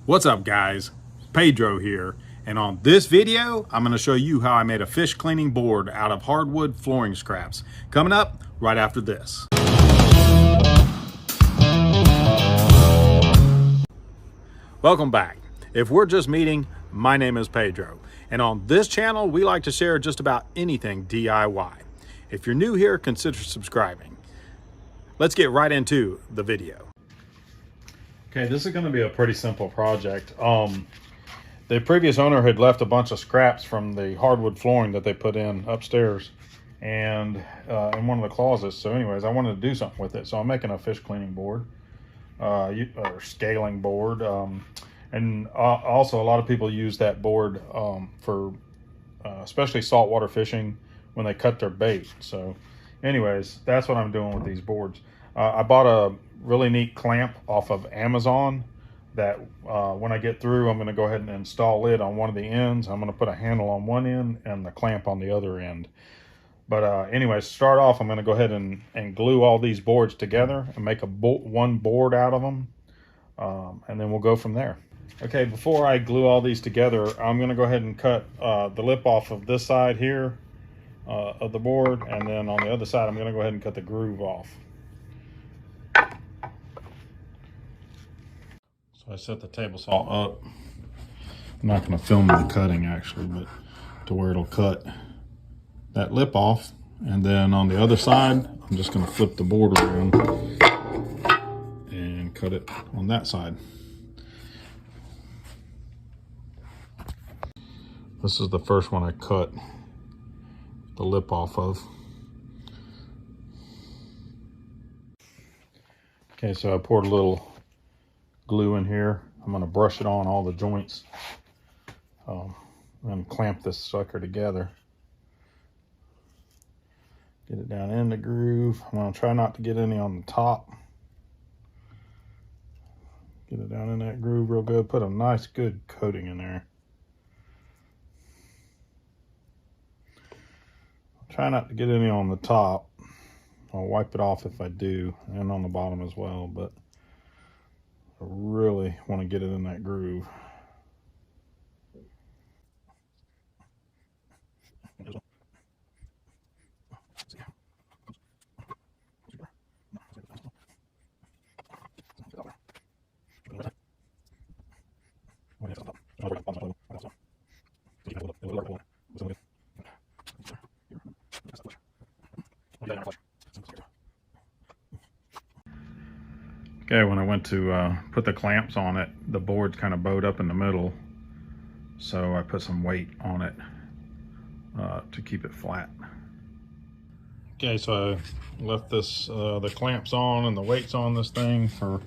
What's up guys, Pedro here, and on this video I'm going to show you how I made a fish cleaning board out of hardwood flooring scraps. Coming up right after this. Welcome back. If we're just meeting, my name is Pedro, and on this channel we like to share just about anything DIY. If you're new here, consider subscribing. Let's get right into the video. Okay, this is going to be a pretty simple project. The previous owner had left a bunch of scraps from the hardwood flooring that they put in upstairs and in one of the closets. So anyways, I wanted to do something with it. So I'm making a fish cleaning board, or scaling board. And also a lot of people use that board for especially saltwater fishing when they cut their bait. So anyways, that's what I'm doing with these boards. I bought a really neat clamp off of Amazon that when I get through, I'm going to go ahead and install it on one of the ends. I'm going to put a handle on one end and the clamp on the other end. But anyways, start off, I'm going to go ahead and glue all these boards together and make one board out of them. And then we'll go from there. Okay, before I glue all these together, I'm going to go ahead and cut the lip off of this side here of the board. And then on the other side, I'm going to go ahead and cut the groove off. I set the table saw up. I'm not going to film the cutting actually, but to where it'll cut that lip off. And then on the other side, I'm just going to flip the board around and cut it on that side. This is the first one I cut the lip off of. Okay, so I poured a little glue in here. I'm going to brush it on all the joints and clamp this sucker together. Get it down in the groove. I'm going to try not to get any on the top. Get it down in that groove real good. Put a nice good coating in there. Try not to get any on the top. I'll wipe it off if I do, and on the bottom as well, but I really want to get it in that groove. Okay, when I went to put the clamps on it, the board's kind of bowed up in the middle, so I put some weight on it to keep it flat. Okay, so I left this the clamps on and the weights on this thing for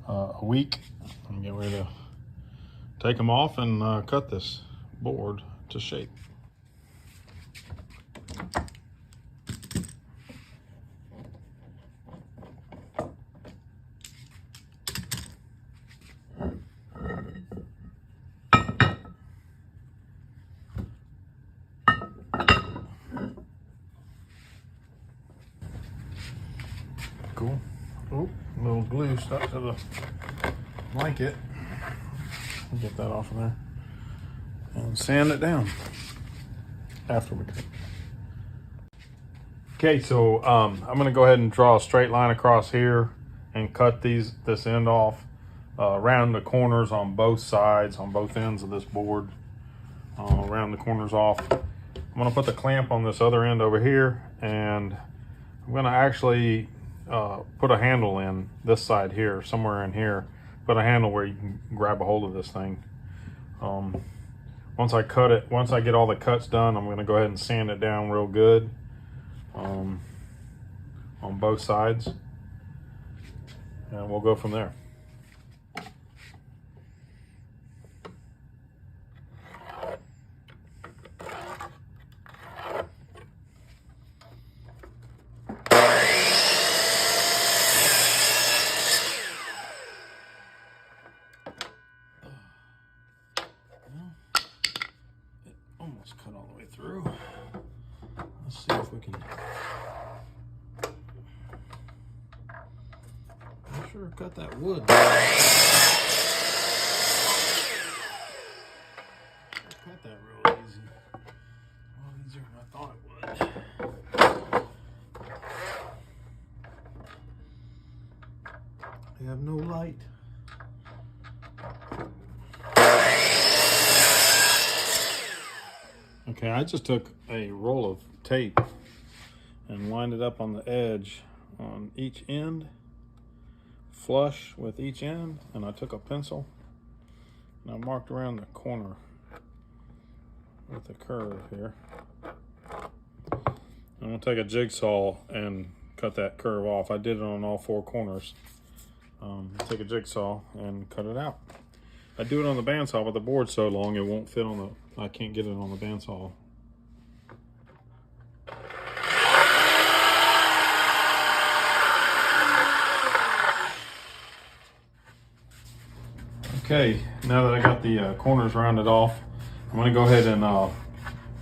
a week. I'm getting ready to take them off and cut this board to shape. Cool. Oh, a little glue stuck to the blanket. I'll get that off of there and sand it down after we cut. Okay, so I'm going to go ahead and draw a straight line across here and cut this end off around the corners on both sides, on both ends of this board. Around the corners off. I'm going to put the clamp on this other end over here, and I'm going to actually put a handle in this side here, somewhere in here. Put a handle where you can grab a hold of this thing. Once I get all the cuts done, I'm going to go ahead and sand it down real good on both sides, and we'll go from there. Cut all the way through. Let's see if we can. I sure cut that wood. Okay, I just took a roll of tape and lined it up on the edge on each end, flush with each end, and I took a pencil and I marked around the corner with a curve here. I'm gonna take a jigsaw and cut that curve off. I did it on all four corners. Take a jigsaw and cut it out. I do it on the bandsaw, but the board's so long it won't fit on the, I can't get it on the bandsaw. Okay, now that I got the corners rounded off, I'm gonna go ahead and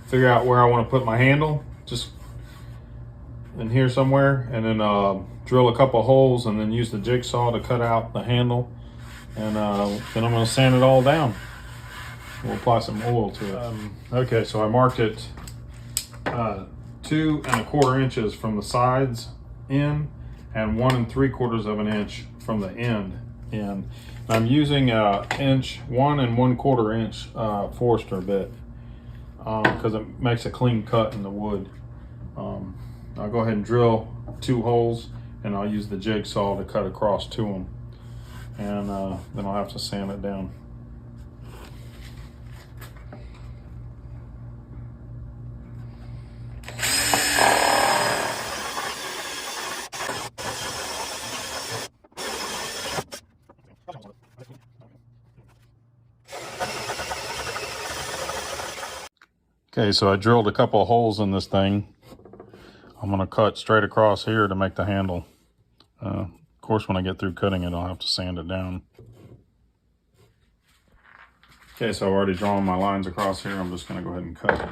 figure out where I want to put my handle, just in here somewhere, and then drill a couple holes and then use the jigsaw to cut out the handle, and then I'm gonna sand it all down. We'll apply some oil to it. Okay, so I marked it 2 1/4 inches from the sides in and 1 3/4 of an inch from the end in. I'm using 1 1/4 inch Forster bit because it makes a clean cut in the wood. I'll go ahead and drill 2 holes, and I'll use the jigsaw to cut across to them, and then I'll have to sand it down. Okay, so I drilled a couple of holes in this thing. I'm going to cut straight across here to make the handle. Of course, when I get through cutting it, I'll have to sand it down. Okay, so I've already drawn my lines across here. I'm just going to go ahead and cut it.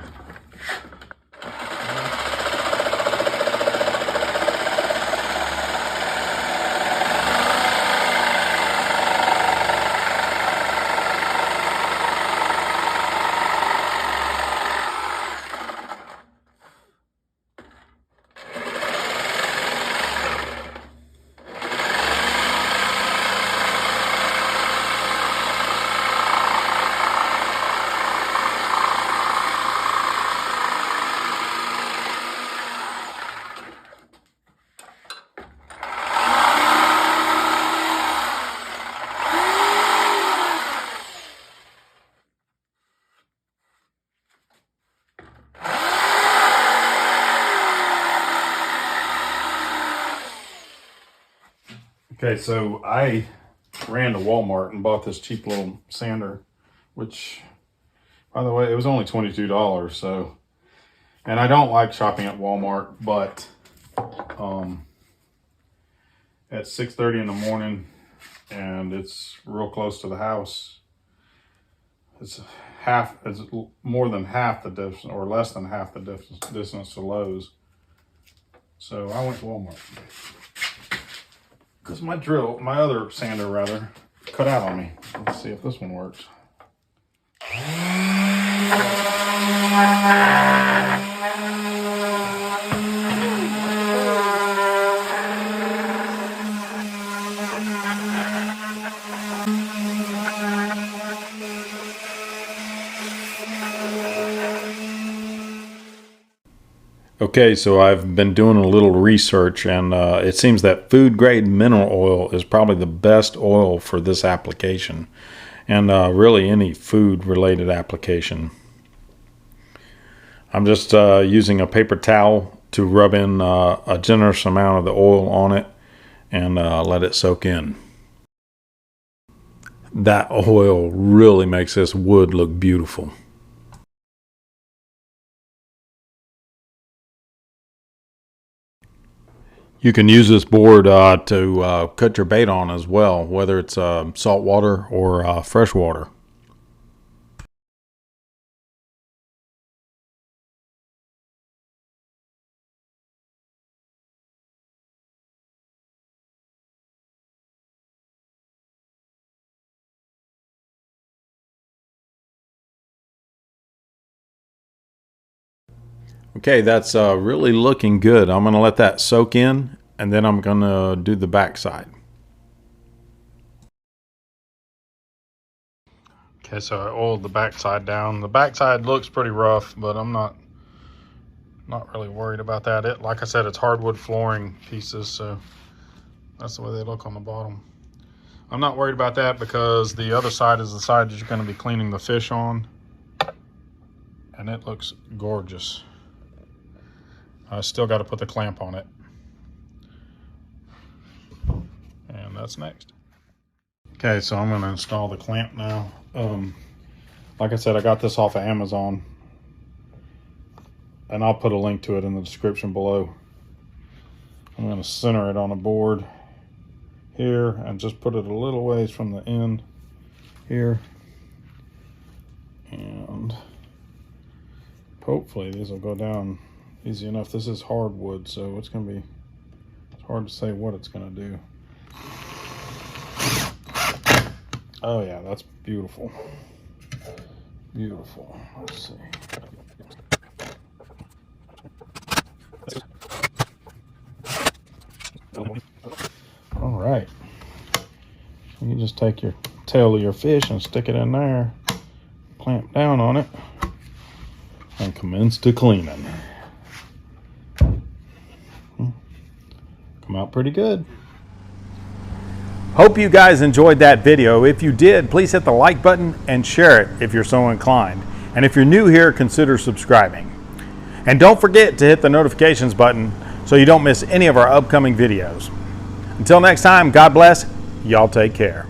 Okay, so I ran to Walmart and bought this cheap little sander, which, by the way, it was only $22. So, and I don't like shopping at Walmart, but at 6:30 in the morning, and it's real close to the house. It's more than half the distance, or less than half the distance to Lowe's. So I went to Walmart. Because my other sander rather, cut out on me. Let's see if this one works. Okay, so I've been doing a little research, and it seems that food grade mineral oil is probably the best oil for this application, and really any food related application. I'm just using a paper towel to rub in a generous amount of the oil on it and let it soak in. That oil really makes this wood look beautiful. You can use this board to cut your bait on as well, whether it's salt water or fresh water. Okay, that's really looking good. I'm going to let that soak in, and then I'm going to do the back side. Okay, so I oiled the backside down. The backside looks pretty rough, but I'm not really worried about that. Like I said, it's hardwood flooring pieces, so that's the way they look on the bottom. I'm not worried about that because the other side is the side that you're going to be cleaning the fish on, and it looks gorgeous. I still got to put the clamp on it, and that's next. Okay, so I'm going to install the clamp now. Like I said, I got this off of Amazon, and I'll put a link to it in the description below. I'm going to center it on a board here and just put it a little ways from the end here, and hopefully these will go down easy enough. This is hardwood, so it's hard to say what it's going to do. Oh yeah, that's beautiful. Beautiful. Let's see. All right. You just take your tail of your fish and stick it in there, clamp down on it, and commence to cleaning. Come out pretty good. Hope you guys enjoyed that video. If you did, please hit the like button and share it if you're so inclined. And if you're new here, consider subscribing. And don't forget to hit the notifications button so you don't miss any of our upcoming videos. Until next time, God bless. Y'all take care.